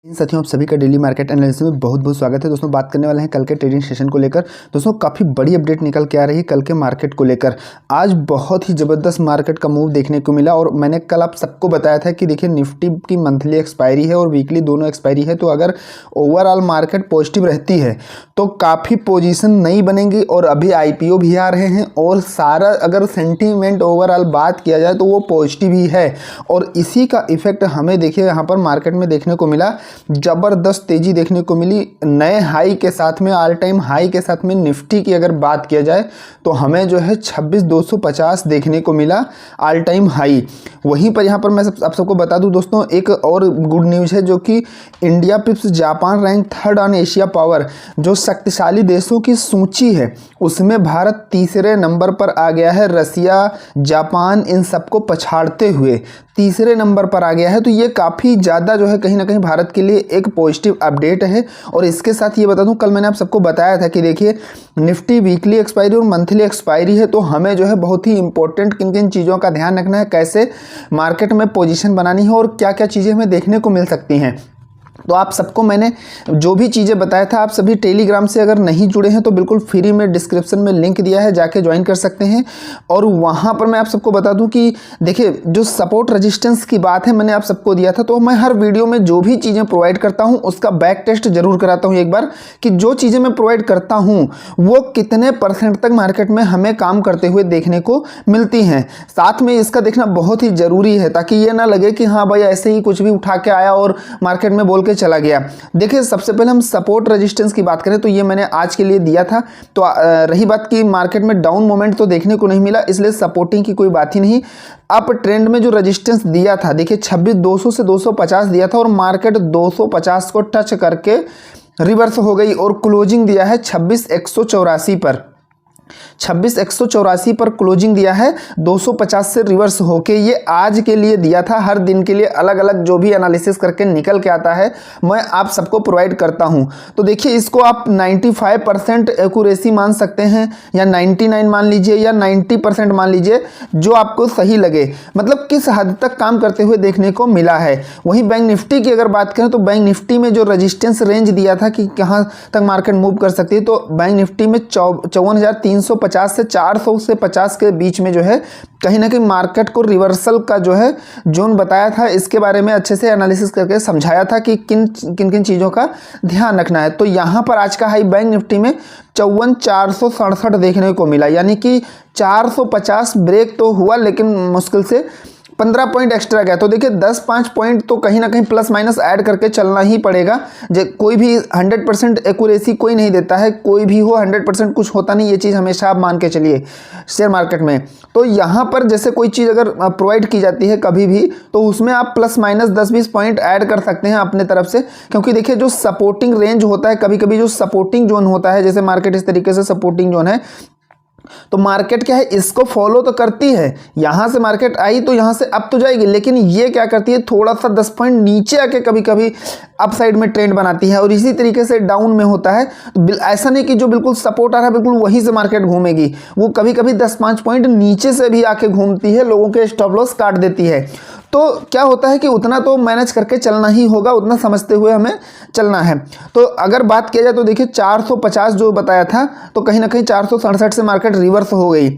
इन साथियों आप सभी का डेली मार्केट एनालिसिस में बहुत बहुत स्वागत है। दोस्तों बात करने वाले हैं कल के ट्रेडिंग सेशन को लेकर। दोस्तों काफ़ी बड़ी अपडेट निकल के आ रही है कल के मार्केट को लेकर। आज बहुत ही ज़बरदस्त मार्केट का मूव देखने को मिला और मैंने कल आप सबको बताया था कि देखिए निफ्टी की मंथली एक्सपायरी है और वीकली दोनों एक्सपायरी है, तो अगर ओवरऑल मार्केट पॉजिटिव रहती है तो काफ़ी पोजीशन नई बनेंगी और अभी IPO भी आ रहे हैं और सारा अगर सेंटीमेंट ओवरऑल बात किया जाए तो वो पॉजिटिव ही है। और इसी का इफेक्ट हमें देखिए यहाँ पर मार्केट में देखने को मिला। जबरदस्त तेजी देखने को मिली नए हाई के साथ में, ऑल टाइम हाई के साथ में। निफ्टी की अगर बात किया जाए तो हमें जो है 26,250 देखने को मिला ऑल टाइम हाई। वहीं पर यहाँ पर मैं आप सबको बता दूं दोस्तों, एक और गुड न्यूज़ है जो कि India पिप्स Japan rank third on Asia power, जो शक्तिशाली देशों की सूची है उसमें भारत तीसरे नंबर पर आ गया है। रसिया, जापान इन सबको पछाड़ते हुए तीसरे नंबर पर आ गया है। तो ये काफ़ी ज़्यादा जो है कहीं ना कहीं भारत के लिए एक पॉजिटिव अपडेट है। और इसके साथ ये बता दूं, कल मैंने आप सबको बताया था कि देखिए निफ्टी वीकली एक्सपायरी और मंथली एक्सपायरी है, तो हमें जो है बहुत ही इंपॉर्टेंट किन किन चीज़ों का ध्यान रखना है, कैसे मार्केट में पोजीशन बनानी है और क्या क्या चीज़ें हमें देखने को मिल सकती हैं। तो आप सबको मैंने जो भी चीज़ें बताया था, आप सभी टेलीग्राम से अगर नहीं जुड़े हैं तो बिल्कुल फ्री में डिस्क्रिप्शन में लिंक दिया है, जाके ज्वाइन कर सकते हैं। और वहाँ पर मैं आप सबको बता दूं कि देखिए जो सपोर्ट रेजिस्टेंस की बात है मैंने आप सबको दिया था, तो मैं हर वीडियो में जो भी चीज़ें प्रोवाइड करता हूँ उसका बैक टेस्ट जरूर कराता हूँ एक बार, कि जो चीज़ें मैं प्रोवाइड करता हूँ वो कितने % तक मार्केट में हमें काम करते हुए देखने को मिलती हैं। साथ में इसका देखना बहुत ही ज़रूरी है ताकि ये ना लगे कि हाँ भाई ऐसे ही कुछ भी उठा के आया और मार्केट में बोल के चला गया। देखिए सबसे पहले हम सपोर्ट रेजिस्टेंस की बात करें तो ये मैंने आज के लिए दिया था। तो रही बात की मार्केट में डाउन मोमेंट तो देखने को नहीं मिला, इसलिए सपोर्टिंग की कोई बात ही नहीं। अप ट्रेंड में जो रेजिस्टेंस दिया था, देखिए 26,200 से 250 दिया था और मार्केट 250 को टच करके रिवर्स हो गई और क्लोजिंग दिया है 26,184 पर। 26,184 पर क्लोजिंग दिया है, 250 से रिवर्स होके ये आज के लिए दिया था। हर दिन के लिए अलग अलग जो भी एनालिसिस करके निकल के आता है मैं आप सबको प्रोवाइड करता हूं। तो देखिए इसको आप 95% एक्यूरेसी मान सकते हैं या 99 मान लीजिए या 90% मान लीजिए, जो आपको सही लगे, मतलब किस हद तक काम करते हुए देखने को मिला है। वहीं बैंक निफ्टी की अगर बात करें तो बैंक निफ्टी में जो रजिस्टेंस रेंज दिया था कि कहां तक मार्केट मूव कर सकती है, तो बैंक निफ्टी में 54,350 से 400 से 50 के बीच में जो है कहीं ना कहीं मार्केट को रिवर्सल का जो है जोन बताया था। इसके बारे में अच्छे से एनालिसिस करके समझाया था कि किन किन चीज़ों का ध्यान रखना है। तो यहाँ पर आज का हाई बैंक निफ्टी में 54,467 देखने को मिला, यानी कि 450 ब्रेक तो हुआ लेकिन मुश्किल से 15 पॉइंट एक्स्ट्रा गया। तो देखिए 10-5 पॉइंट तो कहीं ना कहीं प्लस माइनस ऐड करके चलना ही पड़ेगा। कोई भी 100% एक्यूरेसी कोई नहीं देता है, कोई भी हो 100% कुछ होता नहीं, ये चीज़ हमेशा आप मान के चलिए शेयर मार्केट में। तो यहाँ पर जैसे कोई चीज़ अगर प्रोवाइड की जाती है कभी भी, तो उसमें आप प्लस माइनस 10-20 पॉइंट ऐड कर सकते हैं अपने तरफ से, क्योंकि देखिए जो सपोर्टिंग रेंज होता है, कभी कभी जो सपोर्टिंग जोन होता है, जैसे मार्केट इस तरीके से सपोर्टिंग जोन है, तो मार्केट क्या है इसको फॉलो तो करती है। यहां से मार्केट आई तो यहां से अप तो जाएगी, लेकिन ये क्या करती है थोड़ा सा 10 पॉइंट नीचे आके कभी कभी अप साइड में ट्रेंड बनाती है। और इसी तरीके से डाउन में होता है, तो ऐसा नहीं कि जो बिल्कुल सपोर्ट आ रहा है बिल्कुल वहीं से मार्केट घूमेगी, वो कभी कभी 10-5 पॉइंट नीचे से भी आके घूमती है, लोगों के स्टॉप लॉस काट देती है। तो क्या होता है कि उतना तो मैनेज करके चलना ही होगा, उतना समझते हुए हमें चलना है। तो अगर बात किया जाए तो देखिए 450 जो बताया था, तो कहीं ना कहीं 467 से मार्केट रिवर्स हो गई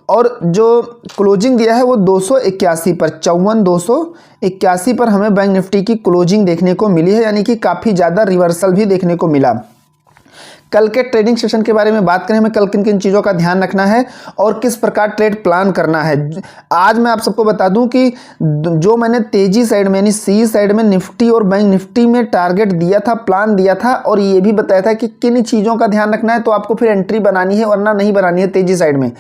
और जो क्लोजिंग दिया है वो 281 पर, 54,281 पर हमें बैंक निफ्टी की क्लोजिंग देखने को मिली है, यानी कि काफ़ी ज़्यादा रिवर्सल भी देखने को मिला। कल के ट्रेडिंग सेशन के बारे में बात करें, हमें कल किन किन चीज़ों का ध्यान रखना है और किस प्रकार ट्रेड प्लान करना है। आज मैं आप सबको बता दूं कि जो मैंने तेजी साइड में यानी सी साइड में निफ्टी और बैंक निफ्टी में टारगेट दिया था, प्लान दिया था, और ये भी बताया था कि किन चीज़ों का ध्यान रखना है, तो आपको फिर एंट्री बनानी है वरना नहीं बनानी है तेजी साइड में,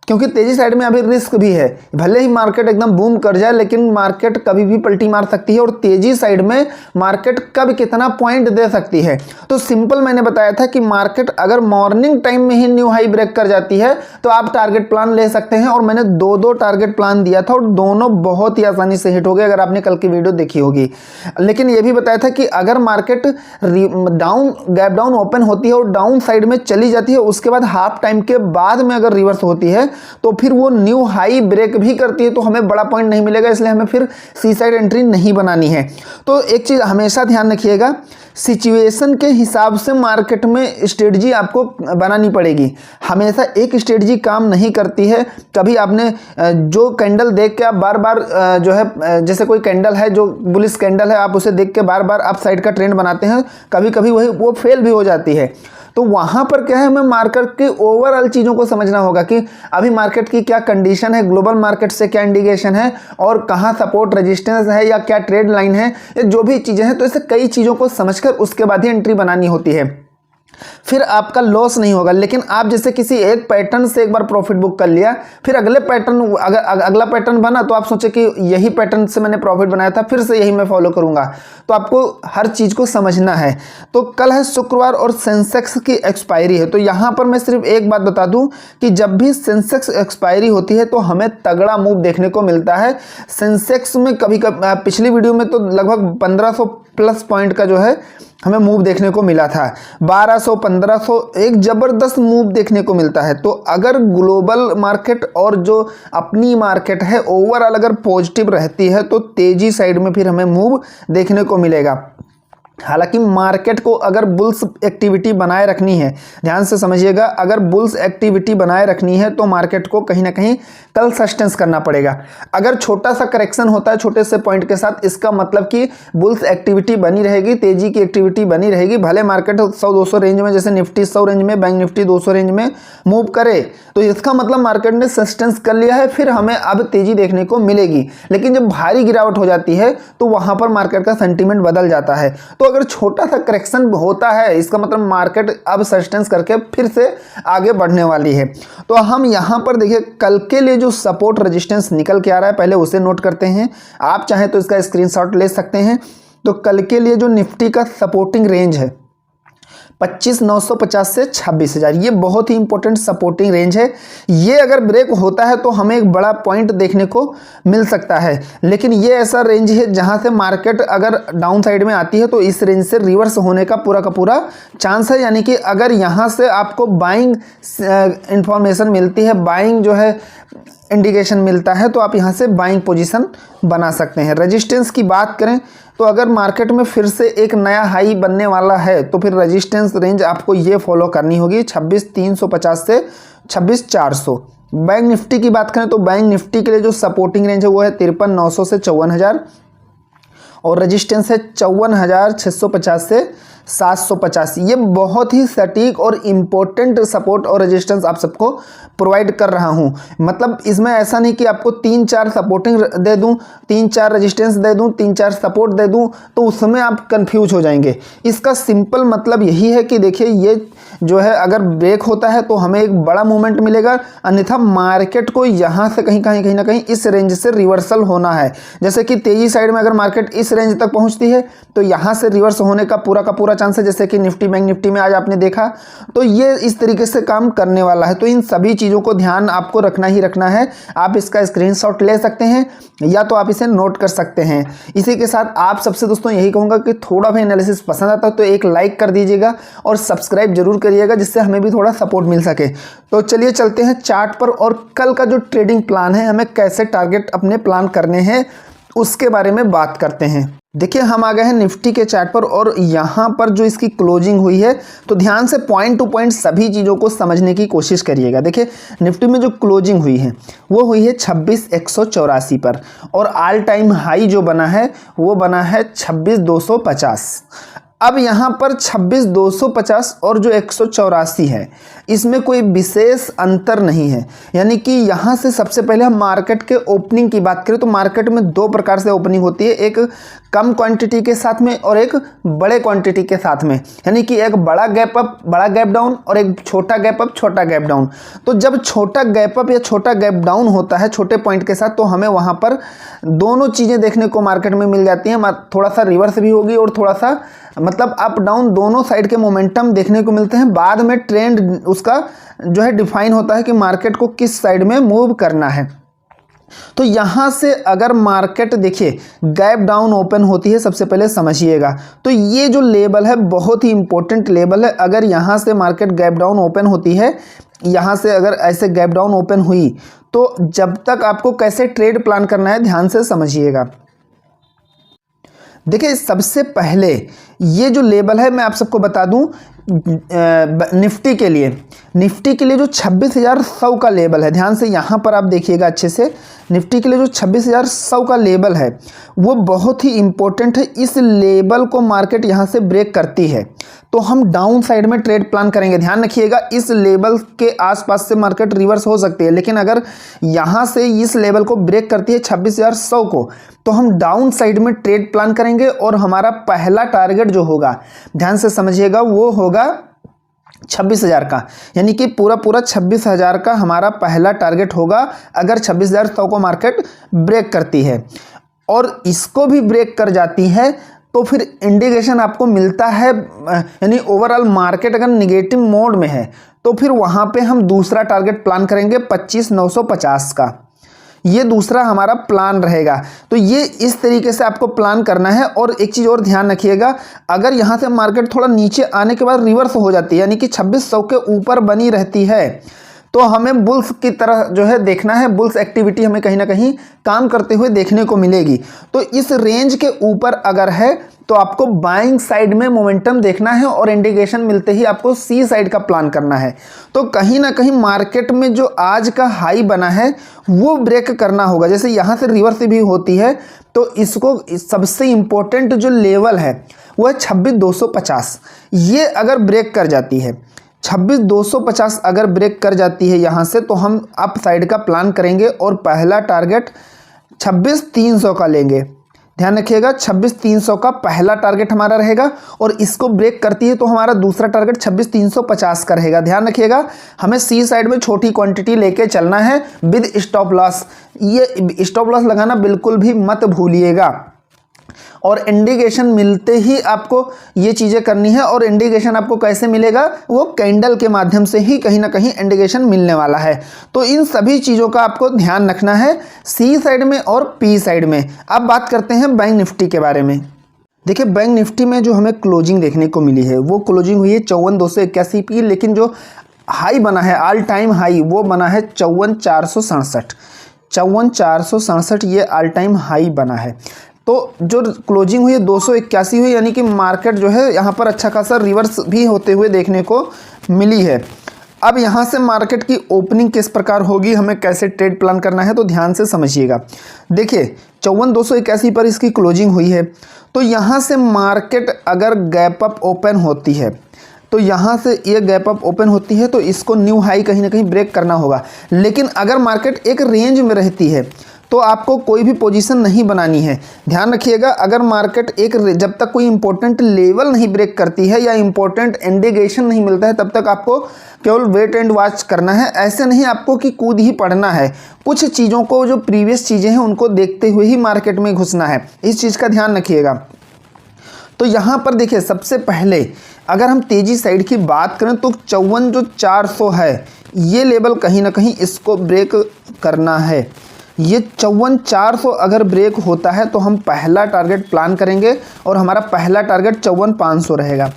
क्योंकि तेजी साइड में अभी रिस्क भी है। भले ही मार्केट एकदम बूम कर जाए लेकिन मार्केट कभी भी पलटी मार सकती है, और तेजी साइड में मार्केट कब कितना पॉइंट दे सकती है। तो सिंपल मैंने बताया था कि मार्केट अगर मॉर्निंग टाइम में ही न्यू हाई ब्रेक कर जाती है तो आप टारगेट प्लान ले सकते हैं, और मैंने 2 टारगेट प्लान दिया था और दोनों बहुत ही आसानी से हिट हो गए, अगर आपने कल की वीडियो देखी होगी। लेकिन यह भी बताया था कि अगर market down gap down open होती है और डाउन साइड में चली जाती है, उसके बाद हाफ टाइम के बाद में अगर रिवर्स होती है तो फिर वो न्यू हाई ब्रेक भी करती है तो हमें बड़ा पॉइंट नहीं मिलेगा, इसलिए हमें फिर सी साइड एंट्री नहीं बनानी है। तो एक चीज़ हमेशा ध्यान रखिएगा, सिचुएशन के हिसाब से मार्केट में स्ट्रेटजी आपको बनानी पड़ेगी। हमेशा एक स्ट्रेटजी काम नहीं करती है। कभी आपने जो कैंडल देख के आप बार बार जो है, जैसे कोई कैंडल है जो बुलिश कैंडल है, आप उसे देख के बार बार आप साइड का ट्रेंड बनाते हैं, कभी कभी वो फेल भी हो जाती है। तो वहाँ पर क्या है, हमें मार्केट के ओवरऑल चीज़ों को समझना होगा कि अभी मार्केट की क्या कंडीशन है, ग्लोबल मार्केट से क्या इंडिकेशन है और कहाँ सपोर्ट रेजिस्टेंस है या क्या ट्रेड लाइन है, ये जो भी चीज़ें हैं। तो ऐसे कई चीज़ों को समझकर उसके बाद ही एंट्री बनानी होती है, फिर आपका लॉस नहीं होगा। लेकिन आप जैसे किसी एक पैटर्न से एक बार प्रॉफिट बुक कर लिया, फिर अगले पैटर्न अगर अगला पैटर्न बना तो आप सोचे कि यही पैटर्न से मैंने प्रॉफिट बनाया था, फिर से यही मैं फॉलो करूंगा। तो आपको हर चीज़ को समझना है। तो कल है शुक्रवार और सेंसेक्स की एक्सपायरी है। तो यहाँ पर मैं सिर्फ एक बात बता दूं कि जब भी सेंसेक्स एक्सपायरी होती है तो हमें तगड़ा मूव देखने को मिलता है। सेंसेक्स में कभी पिछली वीडियो में तो लगभग 1500 प्लस पॉइंट का जो है हमें मूव देखने को मिला था, 1200 1500 एक ज़बरदस्त मूव देखने को मिलता है। तो अगर ग्लोबल मार्केट और जो अपनी मार्केट है ओवरऑल अगर पॉजिटिव रहती है तो तेज़ी साइड में फिर हमें मूव देखने को मिलेगा। हालांकि मार्केट को अगर बुल्स एक्टिविटी बनाए रखनी है, ध्यान से समझिएगा, अगर बुल्स एक्टिविटी बनाए रखनी है तो मार्केट को कहीं ना कहीं कल सस्टेंस करना पड़ेगा। अगर छोटा सा करेक्शन होता है छोटे से पॉइंट के साथ, इसका मतलब कि बुल्स एक्टिविटी बनी रहेगी, तेजी की एक्टिविटी बनी रहेगी। भले मार्केट 100-200 रेंज में, जैसे निफ्टी 100 रेंज में, बैंक निफ्टी 200 रेंज में मूव करे, तो इसका मतलब मार्केट ने सस्टेंस कर लिया है, फिर हमें अब तेजी देखने को मिलेगी। लेकिन जब भारी गिरावट हो जाती है तो वहां पर मार्केट का सेंटीमेंट बदल जाता है। तो अगर छोटा सा करेक्शन होता है, इसका मतलब मार्केट अब सस्टेंस करके फिर से आगे बढ़ने वाली है। तो हम यहां पर देखिए कल के लिए जो सपोर्ट रेजिस्टेंस निकल के आ रहा है, पहले उसे नोट करते हैं। आप चाहें तो इसका स्क्रीनशॉट ले सकते हैं। तो कल के लिए जो निफ्टी का सपोर्टिंग रेंज है 25,950 से 26,000, ये बहुत ही इंपॉर्टेंट सपोर्टिंग रेंज है। ये अगर ब्रेक होता है तो हमें एक बड़ा पॉइंट देखने को मिल सकता है। लेकिन ये ऐसा रेंज है जहां से मार्केट अगर डाउन साइड में आती है तो इस रेंज से रिवर्स होने का पूरा चांस है। यानी कि अगर यहां से आपको बाइंग इंफॉर्मेशन मिलती है, बाइंग जो है इंडिकेशन मिलता है, तो आप यहां से बाइंग पोजीशन बना सकते हैं। रेजिस्टेंस की बात करें तो अगर मार्केट में फिर से एक नया हाई बनने वाला है तो फिर रेजिस्टेंस रेंज आपको ये फॉलो करनी होगी 26,350 से 26,400। बैंक निफ्टी की बात करें तो बैंक निफ्टी के लिए जो सपोर्टिंग रेंज है वो है 53,900 से 54,000 और रेजिस्टेंस है 54,650 से 750। ये बहुत ही सटीक और इम्पोर्टेंट सपोर्ट और रेजिस्टेंस आप सबको प्रोवाइड कर रहा हूँ। मतलब इसमें ऐसा नहीं कि आपको 3-4 सपोर्टिंग दे दूँ, 3-4 रेजिस्टेंस दे दूँ, 3-4 सपोर्ट दे दूँ, तो उसमें आप कंफ्यूज हो जाएंगे। इसका सिंपल मतलब यही है कि देखिए ये जो है अगर ब्रेक होता है तो हमें एक बड़ा मूवमेंट मिलेगा, अन्यथा मार्केट को यहाँ से कहीं ना कहीं इस रेंज से रिवर्सल होना है। जैसे कि तेजी साइड में अगर मार्केट इस रेंज तक पहुँचती है तो यहाँ से रिवर्स होने का पूरा चांस है, जैसे कि निफ्टी बैंक निफ्टी में आज आपने देखा। तो ये इस तरीके से काम करने वाला है। तो इन सभी चीज़ों को ध्यान आपको रखना ही रखना है। आप इसका स्क्रीनशॉट ले सकते हैं या तो आप इसे नोट कर सकते हैं। इसी के साथ आप सबसे दोस्तों यही कहूँगा कि थोड़ा भी एनालिसिस पसंद आता है तो एक लाइक कर दीजिएगा और सब्सक्राइब जरूर करिएगा, जिससे हमें भी थोड़ा सपोर्ट मिल सके। तो चलिए चलते हैं चार्ट पर और कल का जो ट्रेडिंग प्लान है, हमें कैसे टारगेट अपने प्लान करने हैं उसके बारे में बात करते हैं। देखिए हम आ गए हैं निफ्टी के चार्ट पर और यहाँ पर जो इसकी क्लोजिंग हुई है, तो ध्यान से पॉइंट टू पॉइंट सभी चीज़ों को समझने की कोशिश करिएगा। देखिए निफ्टी में जो क्लोजिंग हुई है वो हुई है 26,184 पर और ऑल टाइम हाई जो बना है वो बना है 26,250। अब यहाँ पर 26,250 और जो 184 है इसमें कोई विशेष अंतर नहीं है। यानी कि यहाँ से सबसे पहले हम मार्केट के ओपनिंग की बात करें तो मार्केट में दो प्रकार से ओपनिंग होती है, एक कम क्वांटिटी के साथ में और एक बड़े क्वांटिटी के साथ में। यानी कि एक बड़ा गैप अप बड़ा गैप डाउन और एक छोटा गैप अप छोटा गैप डाउन। तो जब छोटा गैप अप या छोटा गैप डाउन होता है छोटे पॉइंट के साथ, तो हमें वहाँ पर दोनों चीज़ें देखने को मार्केट में मिल जाती हैं। थोड़ा सा रिवर्स भी होगी और थोड़ा सा मतलब अप डाउन दोनों साइड के मोमेंटम देखने को मिलते हैं। बाद में ट्रेंड उसका जो है डिफाइन होता है कि मार्केट को किस साइड में मूव करना है। तो यहाँ से अगर मार्केट देखिए गैप डाउन ओपन होती है, सबसे पहले समझिएगा, तो ये जो लेवल है बहुत ही इंपॉर्टेंट लेवल है। अगर यहाँ से मार्केट गैप डाउन ओपन होती है, यहाँ से अगर ऐसे गैप डाउन ओपन हुई, तो जब तक आपको कैसे ट्रेड प्लान करना है ध्यान से समझिएगा। देखिए सबसे पहले ये जो लेवल है मैं आप सबको बता दूं, निफ्टी के लिए जो 26,100 का लेवल है, ध्यान से यहाँ पर आप देखिएगा अच्छे से, निफ्टी के लिए जो 26,100 का लेवल है वो बहुत ही इंपॉर्टेंट है। इस लेवल को मार्केट यहाँ से ब्रेक करती है तो हम डाउन साइड में ट्रेड प्लान करेंगे। ध्यान रखिएगा इस लेवल के आसपास से मार्केट रिवर्स हो सकती है, लेकिन अगर यहाँ से इस लेवल को ब्रेक करती है 26,100 को, तो हम डाउन साइड में ट्रेड प्लान करेंगे और हमारा पहला टारगेट जो होगा, ध्यान से समझिएगा, वो होगा 26,000 का, यानी कि पूरा 26,000 का हमारा पहला टारगेट होगा अगर 26,100 को मार्केट ब्रेक करती है। और इसको भी ब्रेक कर जाती है तो फिर इंडिकेशन आपको मिलता है, यानी ओवरऑल मार्केट अगर निगेटिव मोड में है तो फिर वहाँ पे हम दूसरा टारगेट प्लान करेंगे 25,950 का। ये दूसरा हमारा प्लान रहेगा। तो ये इस तरीके से आपको प्लान करना है। और एक चीज़ और ध्यान रखिएगा, अगर यहाँ से मार्केट थोड़ा नीचे आने के बाद रिवर्स हो जाती है, यानी कि 2600 के ऊपर बनी रहती है, तो हमें बुल्स की तरह जो है देखना है, बुल्स एक्टिविटी हमें कहीं ना कहीं काम करते हुए देखने को मिलेगी। तो इस रेंज के ऊपर अगर है तो आपको बाइंग साइड में मोमेंटम देखना है और इंडिकेशन मिलते ही आपको सी साइड का प्लान करना है। तो कहीं ना कहीं मार्केट में जो आज का हाई बना है वो ब्रेक करना होगा। जैसे यहाँ से रिवर्स भी होती है तो इसको सबसे इम्पोर्टेंट जो लेवल है वो है 26,250। ये अगर ब्रेक कर जाती है 26,250 अगर ब्रेक कर जाती है यहाँ से, तो हम अप साइड का प्लान करेंगे और पहला टारगेट 26,300 का लेंगे। ध्यान रखिएगा 26,300 का पहला टारगेट हमारा रहेगा और इसको ब्रेक करती है तो हमारा दूसरा टारगेट 26,350 का रहेगा। ध्यान रखिएगा हमें सी साइड में छोटी क्वांटिटी लेके चलना है विद स्टॉप लॉस। ये स्टॉप लॉस लगाना बिल्कुल भी मत भूलिएगा। और इंडिकेशन मिलते ही आपको ये चीज़ें करनी है। और इंडिकेशन आपको कैसे मिलेगा, वो कैंडल के माध्यम से ही कहीं ना कहीं इंडिकेशन मिलने वाला है। तो इन सभी चीज़ों का आपको ध्यान रखना है सी साइड में और पी साइड में। अब बात करते हैं बैंक निफ्टी के बारे में। देखिए बैंक निफ्टी में जो हमें क्लोजिंग देखने को मिली है वो क्लोजिंग हुई है 54,281 की, लेकिन जो हाई बना है ऑल टाइम हाई वो बना है 54,467। 54,467 ये ऑल टाइम हाई बना है। तो जो क्लोजिंग हुई है 281 हुई, यानी कि मार्केट जो है यहाँ पर अच्छा खासा रिवर्स भी होते हुए देखने को मिली है। अब यहाँ से मार्केट की ओपनिंग किस प्रकार होगी, हमें कैसे ट्रेड प्लान करना है, तो ध्यान से समझिएगा। देखिए 54,281 पर इसकी क्लोजिंग हुई है, तो यहाँ से मार्केट अगर गैप अप ओपन होती है, तो यहाँ से ये गैप अप ओपन होती है तो इसको न्यू हाई कहीं ना कहीं ब्रेक करना होगा। लेकिन अगर मार्केट एक रेंज में रहती है तो आपको कोई भी पोजीशन नहीं बनानी है। ध्यान रखिएगा अगर मार्केट जब तक कोई इंपॉर्टेंट लेवल नहीं ब्रेक करती है या इंपॉर्टेंट इंडिकेशन नहीं मिलता है तब तक आपको केवल वेट एंड वॉच करना है। ऐसे नहीं आपको कि कूद ही पड़ना है, कुछ चीज़ों को जो प्रीवियस चीज़ें हैं उनको देखते हुए ही मार्केट में घुसना है। इस चीज़ का ध्यान रखिएगा। तो यहाँ पर देखिए सबसे पहले अगर हम तेज़ी साइड की बात करें तो 54,400 है, ये लेवल कहीं ना कहीं इसको ब्रेक करना है। ये 54,400 अगर ब्रेक होता है तो हम पहला टारगेट प्लान करेंगे और हमारा पहला टारगेट 54,500 रहेगा।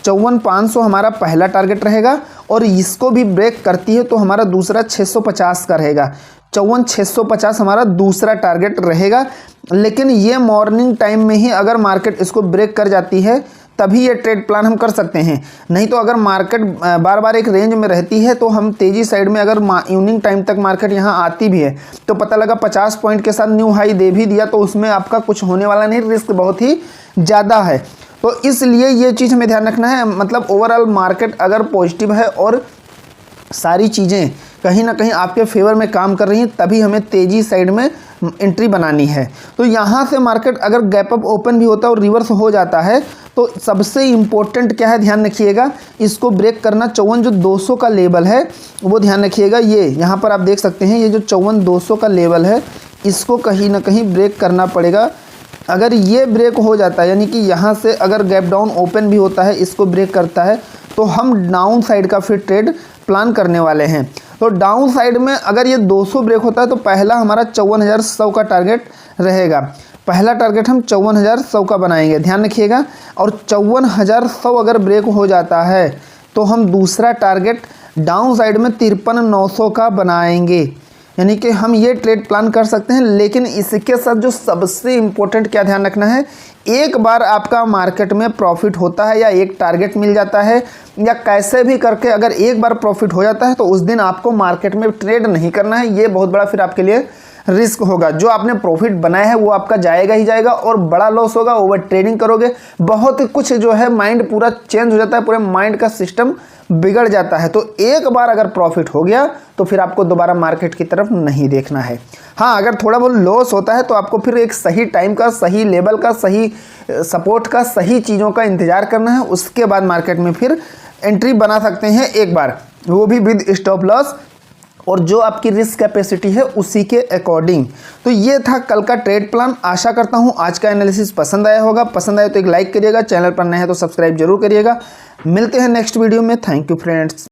54,500 हमारा पहला टारगेट रहेगा और इसको भी ब्रेक करती है तो हमारा दूसरा 650 का रहेगा। 54,650 हमारा दूसरा टारगेट रहेगा। लेकिन ये मॉर्निंग टाइम में ही अगर मार्केट इसको ब्रेक कर जाती है तभी ये ट्रेड प्लान हम कर सकते हैं। नहीं तो अगर मार्केट बार बार एक रेंज में रहती है तो हम तेज़ी साइड में अगर इवनिंग टाइम तक मार्केट यहाँ आती भी है तो पता लगा 50 पॉइंट के साथ न्यू हाई दे भी दिया तो उसमें आपका कुछ होने वाला नहीं, रिस्क बहुत ही ज़्यादा है। तो इसलिए ये चीज़ हमें ध्यान रखना है। मतलब ओवरऑल मार्केट अगर पॉजिटिव है और सारी चीज़ें कहीं ना कहीं आपके फेवर में काम कर रही हैं तभी हमें तेज़ी साइड में एंट्री बनानी है। तो यहाँ से मार्केट अगर गैप अप ओपन भी होता है और रिवर्स हो जाता है तो सबसे इम्पोर्टेंट क्या है, ध्यान रखिएगा, इसको ब्रेक करना 54,200 का लेवल है वो ध्यान रखिएगा। ये यहाँ पर आप देख सकते हैं ये जो 54,200 का लेवल है इसको कहीं ना कहीं ब्रेक करना पड़ेगा। अगर ये ब्रेक हो जाता है यानी कि यहाँ से अगर गैप डाउन ओपन भी होता है इसको ब्रेक करता है तो हम डाउन साइड का फिर ट्रेड प्लान करने वाले हैं। तो डाउन साइड में अगर ये 200 ब्रेक होता है तो पहला हमारा 54,100 का टारगेट रहेगा। पहला टारगेट हम 54,100 का बनाएंगे, ध्यान रखिएगा। और 54,100 अगर ब्रेक हो जाता है तो हम दूसरा टारगेट डाउन साइड में 53,900 का बनाएंगे। यानी कि हम ये ट्रेड प्लान कर सकते हैं। लेकिन इसके साथ जो सबसे इम्पोर्टेंट क्या ध्यान रखना है, एक बार आपका मार्केट में प्रॉफिट होता है या एक टारगेट मिल जाता है या कैसे भी करके अगर एक बार प्रॉफिट हो जाता है तो उस दिन आपको मार्केट में ट्रेड नहीं करना है। ये बहुत बड़ा फिर आपके लिए रिस्क होगा। जो आपने प्रॉफिट बनाया है वो आपका जाएगा ही जाएगा और बड़ा लॉस होगा। ओवर ट्रेडिंग करोगे, बहुत कुछ जो है माइंड पूरा चेंज हो जाता है, पूरे माइंड का सिस्टम बिगड़ जाता है। तो एक बार अगर प्रॉफिट हो गया तो फिर आपको दोबारा मार्केट की तरफ नहीं देखना है। हाँ, अगर थोड़ा बहुत लॉस होता है तो आपको फिर एक सही टाइम का, सही लेवल का, सही सपोर्ट का, सही चीज़ों का इंतजार करना है। उसके बाद मार्केट में फिर एंट्री बना सकते हैं एक बार, वो भी विद स्टॉप लॉस और जो आपकी रिस्क कैपेसिटी है उसी के अकॉर्डिंग। तो ये था कल का ट्रेड प्लान। आशा करता हूँ आज का एनालिसिस पसंद आया होगा। पसंद आया तो एक लाइक करिएगा, चैनल पर नए हैं तो सब्सक्राइब जरूर करिएगा। मिलते हैं नेक्स्ट वीडियो में। Thank you friends.